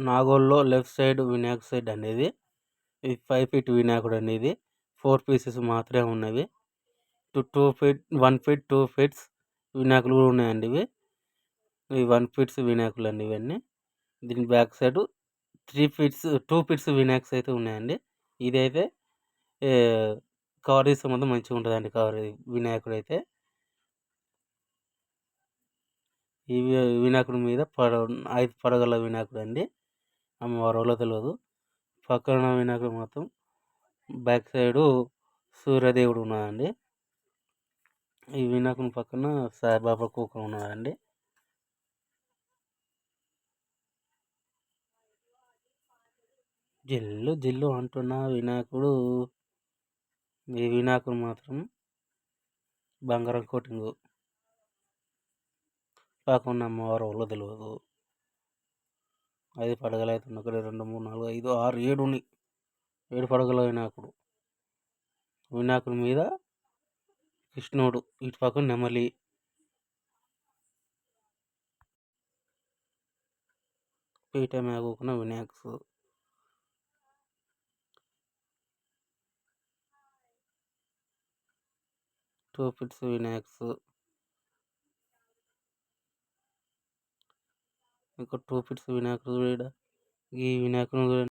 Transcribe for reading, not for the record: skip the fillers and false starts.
నాగోల్లో left side Vinayaka side అనేది ఇది 5 feet వినాయకుడు అనేది 4 పీసెస్ మాత్రమే ఉన్నవి. 2 ఫీట్ 1 ఫీట్ 2 ఫీట్స్ వినాయకులు కూడా ఉన్నాయండి ఇవి. ఇవి 1 ఫీట్స్ వినాయకులు అండి ఇవన్నీ. దీని back side 3 feets 2 feets Vinayaks అయితే ఉన్నాయండి. ఇదైతే కవర్ చేస్తే మాత్రం మంచిగా ఉంటుందండి. కవర్ వినాయకుడు అయితే ఈ వినాయకుడి మీద 5 పడగల వినాయకుడు అండి. అమ్మవారు ఎవరో తెలియదు. పక్కన వినాయకుడు మాత్రం బ్యాక్ సైడు సూర్యదేవుడు ఉన్నాడండి. ఈ వినాయకుని పక్కన సాయిబాబా కూక ఉన్నాడండి. జిల్లు జిల్లు అంటున్న వినాయకుడు ఈ వినాయకుడు మాత్రం బంగారం కోటింగు. పక్కన అమ్మవారు ఎవరో తెలియదు. 5 పడగలు అయితే ఉన్నాయి. 1 2 3 4 5 6 7 ఉన్నాయి. 7 పడగల వినాయకుడు. వినాయకుడి మీద కృష్ణుడు, ఇటు పక్కన నెమలి. పీఠ మీద కూకున్న వినాయక్స్. 2 ఫీట్స్ వినాయక్స్. ఇంకో 2 ఫీట్స్ వినాయకుడు. ఈ వినాయకుడు